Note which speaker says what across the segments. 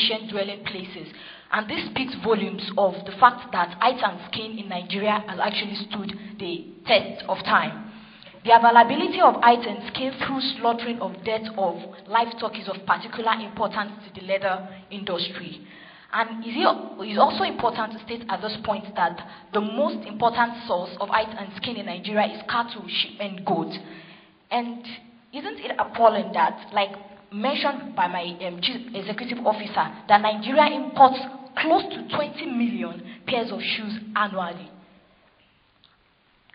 Speaker 1: ancient dwelling places. And this speaks volumes of the fact that height and skin in Nigeria has actually stood the test of time. The availability of height and skin through slaughtering of death of livestock is of particular importance to the leather industry. And it is also important to state at this point that the most important source of height and skin in Nigeria is cattle, sheep, and goats. And isn't it appalling that, like mentioned by my chief executive officer, that Nigeria imports close to 20 million pairs of shoes annually?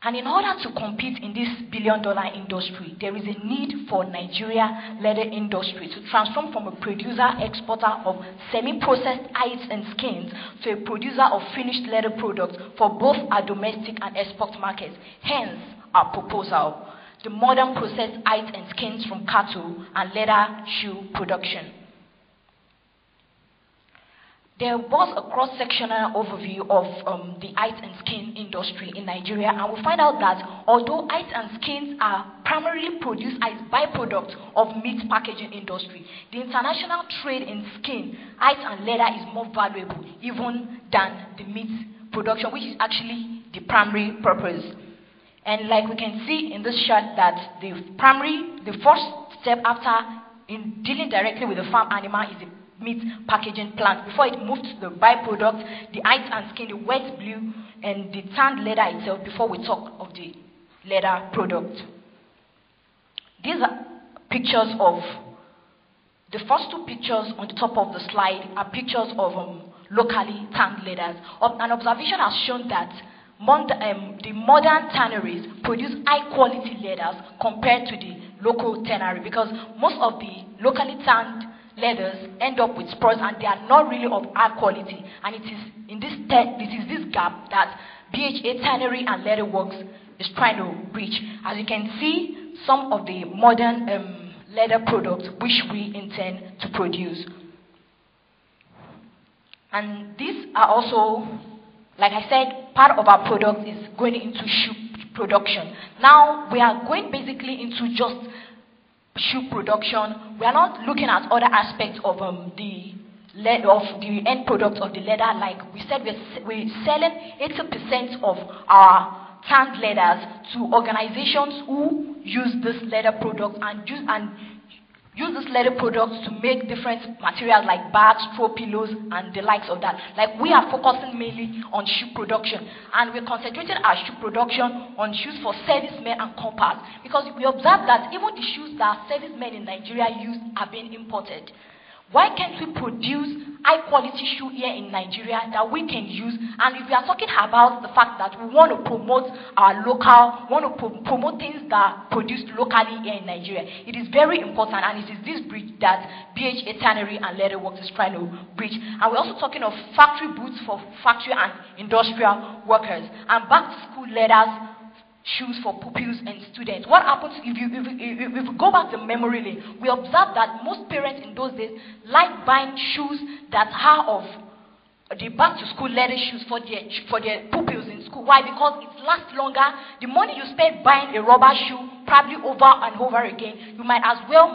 Speaker 1: And in order to compete in this billion-dollar industry, there is a need for Nigeria leather industry to transform from a producer-exporter of semi-processed hides and skins to a producer of finished leather products for both our domestic and export markets. Hence, our proposal, the modern processed hides and skins from cattle and leather shoe production. There was a cross-sectional overview of the height and skin industry in Nigeria, and we find out that although height and skins are primarily produced as byproducts of meat packaging industry, the international trade in skin, height and leather is more valuable even than the meat production, which is actually the primary purpose. And like we can see in this chart that the first step after in dealing directly with the farm animal is the meat packaging plant. Before it moves to the byproduct, the height and skin, the wet blue, and the tanned leather itself, before we talk of the leather product. These are pictures of, the first two pictures on the top of the slide are pictures of locally tanned leathers. An observation has shown that the modern tanneries produce high quality leathers compared to the local tannery, because most of the locally tanned leathers end up with spurs and they are not really of high quality, and it is this gap that BHA Tannery and Leather Works is trying to bridge. As you can see, some of the modern leather products which we intend to produce. And these are also, like I said, part of our product is going into shoe production. Now we are going basically into just shoe production. We are not looking at other aspects of the end product of the leather. Like we said, we're selling 80% of our tanned leathers to organizations who use this leather product and use this leather products to make different materials like bags, throw pillows, and the likes of that. Like we are focusing mainly on shoe production, and we're concentrating our shoe production on shoes for servicemen and compass, because we observe that even the shoes that servicemen in Nigeria use are being imported. Why can't we produce high quality shoe here in Nigeria that we can use? And if we are talking about the fact that we want to promote our local, promote things that are produced locally here in Nigeria, it is very important, and it is this bridge that BHA Tannery and Leather Works is trying to bridge. And we're also talking of factory boots for factory and industrial workers, and back to school leathers, shoes for pupils and students. What happens if you go back to memory lane? We observe that most parents in those days like buying shoes that are of the back to school leather shoes for their pupils in school. Why? Because it lasts longer. The money you spend buying a rubber shoe, probably over and over again, you might as well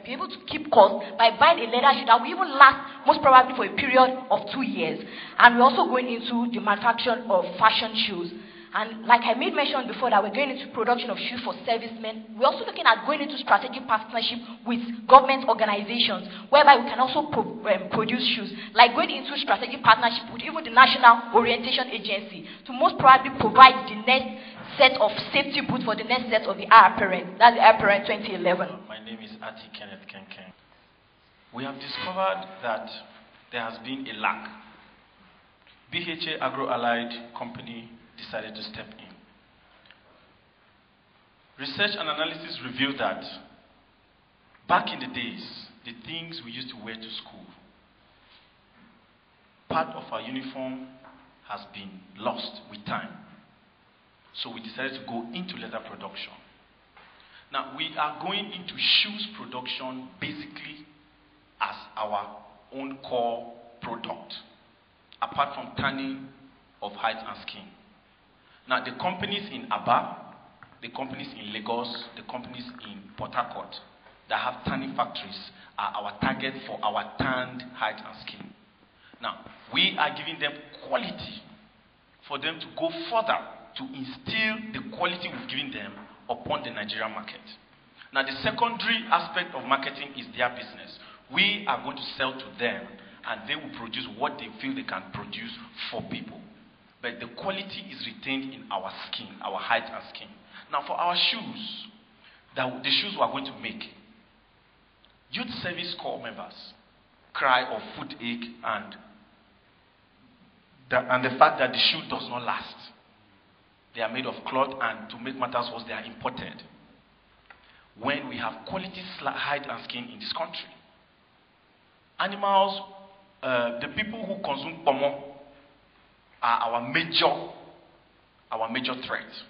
Speaker 1: be able to keep cost by buying a leather shoe that will even last most probably for a period of 2 years. And we're also going into the manufacture of fashion shoes. And like I made mention before, that we're going into production of shoes for servicemen. We're also looking at going into strategic partnership with government organizations, whereby we can also produce shoes, like going into strategic partnership with even the National Orientation Agency to most probably provide the next set of safety boots for the next set of the Heir Parent. That's the Heir Parent 2011.
Speaker 2: My name is Ati Kenneth Kenken. We have discovered that there has been a lack. BHA Agro-Allied Company decided to step in. Research and analysis revealed that back in the days, the things we used to wear to school, part of our uniform has been lost with time. So we decided to go into leather production. Now we are going into shoes production basically as our own core product, apart from tanning of hide and skin. Now, the companies in Aba, the companies in Lagos, the companies in Port Harcourt that have tanning factories are our target for our tanned hide and skin. Now, we are giving them quality for them to go further to instill the quality we've given them upon the Nigerian market. Now, the secondary aspect of marketing is their business. We are going to sell to them, and they will produce what they feel they can produce for people. But the quality is retained in our skin, our hide and skin. Now, for our shoes, the shoes we are going to make, youth service corps members cry of foot ache and the fact that the shoe does not last. They are made of cloth, and to make matters worse, they are imported. When we have quality hide and skin in this country, animals, the people who consume pomo are our major threat.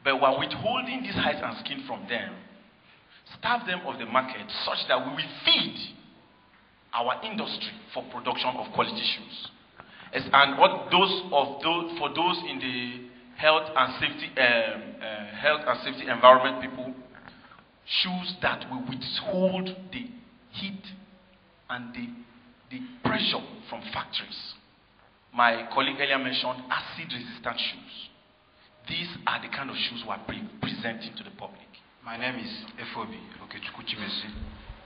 Speaker 2: But we are withholding this hide and skin from them, starve them of the market such that we will feed our industry for production of quality shoes. And for those in the health and safety environment people, shoes that will withhold the heat and the pressure from factories. My colleague earlier mentioned acid-resistant shoes. These are the kind of shoes we are presenting to the public.
Speaker 3: My name is Efobi Okechukwu-Chimesi.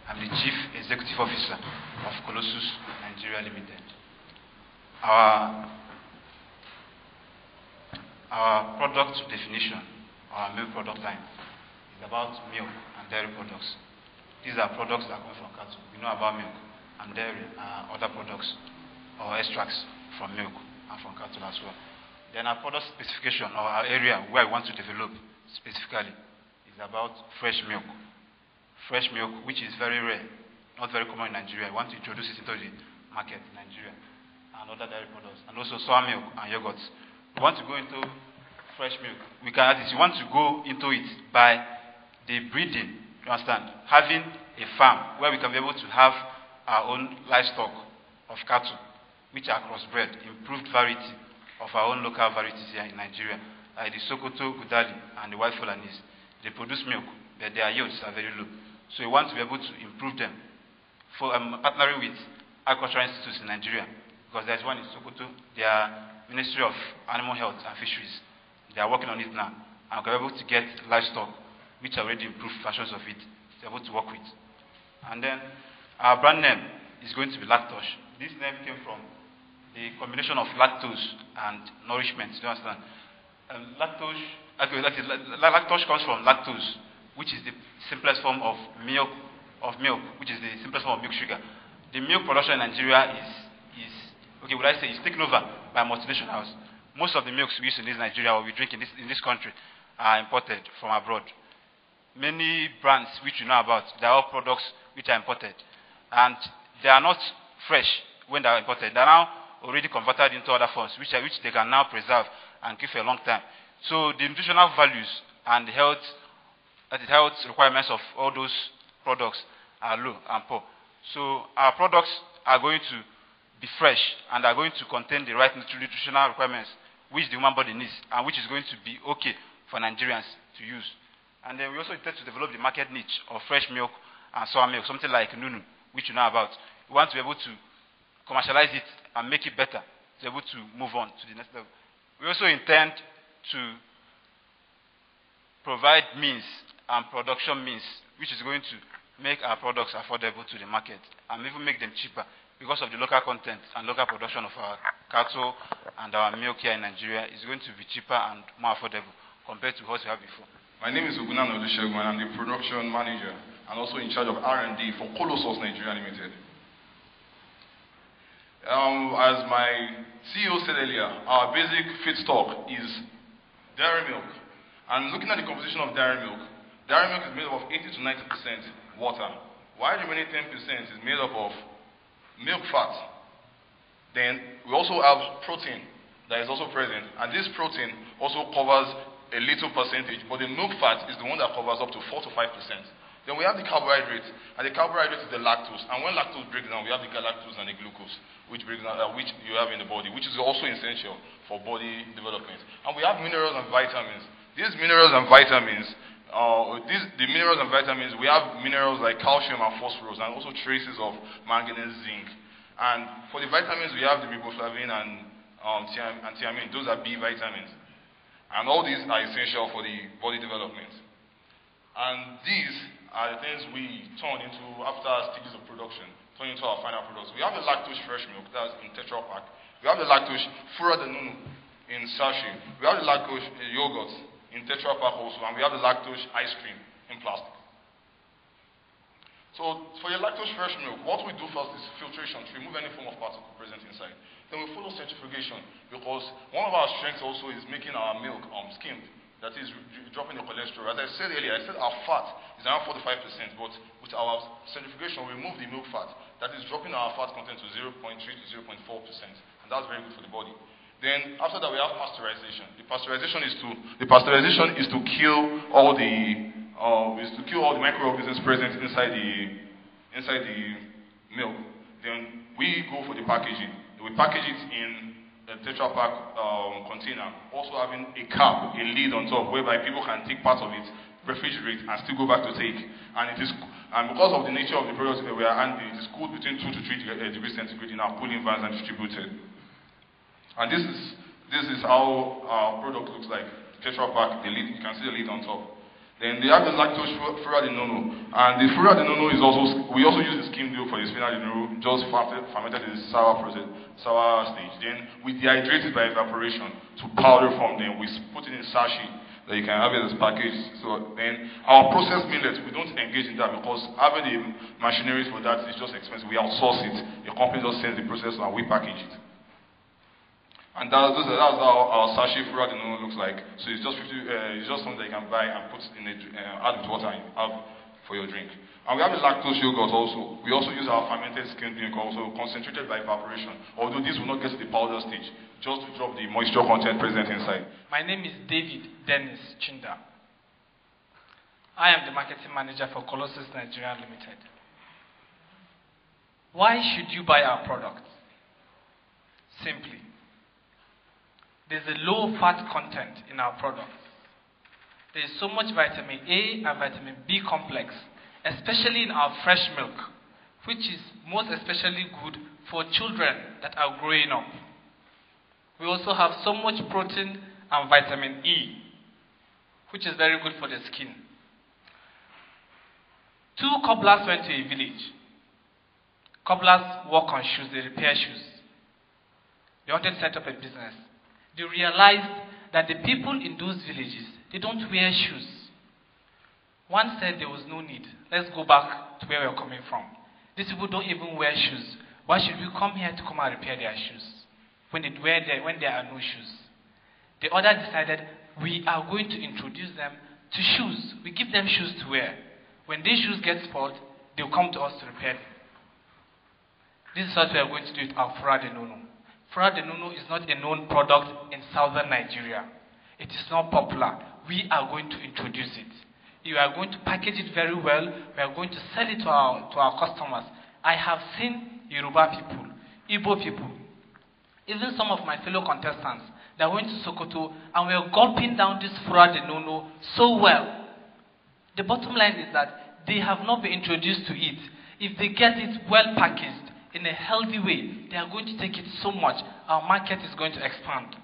Speaker 3: I'm the Chief Executive Officer of Colossus Nigeria Limited. Our product definition, our milk product line, is about milk and dairy products. These are products that come from cattle. We know about milk and dairy, other products or extracts from milk and from cattle as well. Then our product specification, or our area where we want to develop specifically, is about fresh milk. Fresh milk, which is very rare, not very common in Nigeria. We want to introduce it into the market in Nigeria, and other dairy products, and also soy milk and yogurts. We want to go into fresh milk. We want to go into it by the breeding, you understand, having a farm where we can be able to have our own livestock of cattle, which are crossbred, improved variety of our own local varieties here in Nigeria, like the Sokoto, Gudali, and the White Fulanese. They produce milk, but their yields are very low. So we want to be able to improve them. For partnering with agricultural institutes in Nigeria, because there's one in Sokoto, their Ministry of Animal Health and Fisheries. They are working on it now, and we're able to get livestock, which are already improved versions of it, to be able to work with. And then our brand name is going to be Lactosh. This name came from the combination of lactose and nourishment. Do you understand? Lactosh comes from lactose, which is the simplest form of milk, which is the simplest form of milk sugar. The milk production in Nigeria is taken over by multinationals. Most of the milks we use in Nigeria or we drink in this country are imported from abroad. Many brands which you know about, they are all products which are imported. And they are not fresh when they are imported. They are now already converted into other forms, which they can now preserve and keep for a long time. So the nutritional values and the health requirements of all those products are low and poor. So our products are going to be fresh and are going to contain the right nutritional requirements which the human body needs and which is going to be okay for Nigerians to use. And then we also intend to develop the market niche of fresh milk and sour milk, something like Nunu, which you know about. We want to be able to commercialize it and make it better, to be able to move on to the next level. We also intend to provide means and production means which is going to make our products affordable to the market and even make them cheaper because of the local content and local production of our cattle and our milk here in Nigeria is going to be cheaper and more affordable compared to what we have before.
Speaker 4: My name is Ogunan Olusegun and I'm the production manager and also in charge of R&D for Colossus Nigeria Limited. As my CEO said earlier, our basic feedstock is dairy milk. And looking at the composition of dairy milk is made up of 80 to 90% water, while the remaining 10% is made up of milk fat. Then we also have protein that is also present, and this protein also covers a little percentage, but the milk fat is the one that covers up to 4 to 5%. Then we have the carbohydrates, and the carbohydrate is the lactose. And when lactose breaks down, we have the galactose and the glucose, which breaks down, which you have in the body, which is also essential for body development. And we have minerals and vitamins. These minerals and vitamins the minerals and vitamins, we have minerals like calcium and phosphorus, and also traces of manganese, zinc. And for the vitamins, we have the riboflavin and thiamine. Those are B vitamins. And all these are essential for the body development. And these are the things we turn into after stages of production, turn into our final products. We have the lactose fresh milk, that's in Tetra Pak. We have the lactose fura de nunu in sachet. We have the lactose yogurt in Tetra Pak also, and we have the lactose ice cream in plastic. So for your lactose fresh milk, what we do first is filtration to remove any form of particle present inside. Then we follow centrifugation, because one of our strengths also is making our milk skimmed. That is dropping the cholesterol. As I said earlier, I said our fat is around 45%, but with our centrifugation, we remove the milk fat. That is dropping our fat content to 0.3 to 0.4%, and that's very good for the body. Then after that, we have pasteurization. The pasteurization is to kill all the microorganisms present inside the milk. Then we go for the packaging. We package it in a Tetra Pak container, also having a cap, a lid on top, whereby people can take part of it, refrigerate, and still go back to take. And because of the nature of the products that we are handling, it is cooled between 2 to 3 degrees centigrade in our cooling vans and distributed. And this is how our product looks like. Tetra Pak, the lid, you can see the lid on top. Then they have the lactose fura de nono, and the fura de nono is we also use the skim milk for the spinach de nono, just fermented in the sour stage. Then we dehydrate it by evaporation to powder form. Then we put it in sachet that you can have it as packaged. So then our processed millet, we don't engage in that because having the machineries for that is just expensive. We outsource it. The company just sends the process and we package it. And that's how our sachet fura de nono looks like. So it's just something that you can buy and put in add with water and have for your drink. And we have the lactose yogurt also. We also use our fermented skimmed milk also, concentrated by evaporation. Although this will not get to the powder stage, just to drop the moisture content present inside.
Speaker 5: My name is David Dennis Chinda. I am the marketing manager for Colossus Nigeria Limited. Why should you buy our product? Simply, there's a low fat content in our products. There is so much vitamin A and vitamin B complex, especially in our fresh milk, which is most especially good for children that are growing up. We also have so much protein and vitamin E, which is very good for the skin. 2 cobblers went to a village. Cobblers work on shoes, they repair shoes. They wanted to set up a business. They realized that the people in those villages, they don't wear shoes. One said there was no need. Let's go back to where we're coming from. These people don't even wear shoes. Why should we come here to come and repair their shoes when there are no shoes? The other decided we are going to introduce them to shoes. We give them shoes to wear. When these shoes get spoiled, they'll come to us to repair them. This is what we are going to do with our fura de nono. Fura de nono is not a known product in southern Nigeria. It is not popular. We are going to introduce it. We are going to package it very well. We are going to sell it to our customers. I have seen Yoruba people, Igbo people, even some of my fellow contestants that went to Sokoto and were gulping down this fura de nono so well. The bottom line is that they have not been introduced to it. If they get it well packaged, in a healthy way, they are going to take it so much, our market is going to expand.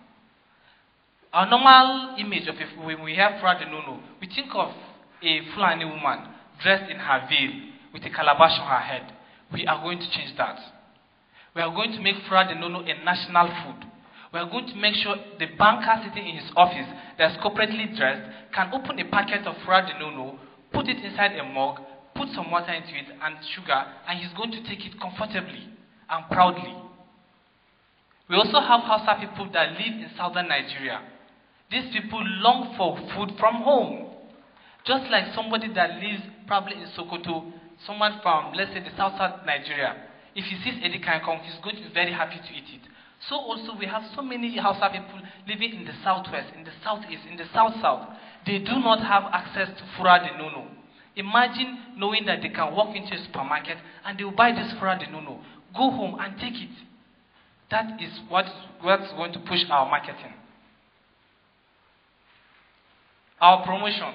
Speaker 5: Our normal image of when we have fura de nono, we think of a Fulani woman dressed in her veil with a calabash on her head. We are going to change that. We are going to make fura de nono a national food. We are going to make sure the banker sitting in his office that's corporately dressed can open a packet of fura de nono, put it inside a mug, put some water into it and sugar, and he's going to take it comfortably and proudly. We also have Hausa people that live in southern Nigeria. These people long for food from home. Just like somebody that lives probably in Sokoto, someone from, let's say, the south Nigeria. If he sees Edika Kong, he's going to be very happy to eat it. So also we have so many Hausa people living in the southwest, in the southeast, in the south-south. They do not have access to fura de nono. Imagine knowing that they can walk into a supermarket and they will buy this fura de nono, go home and take it. That is what's going to push our marketing. Our promotion.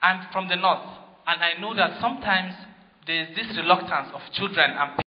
Speaker 5: I'm from the north, and I know that sometimes there's this reluctance of children and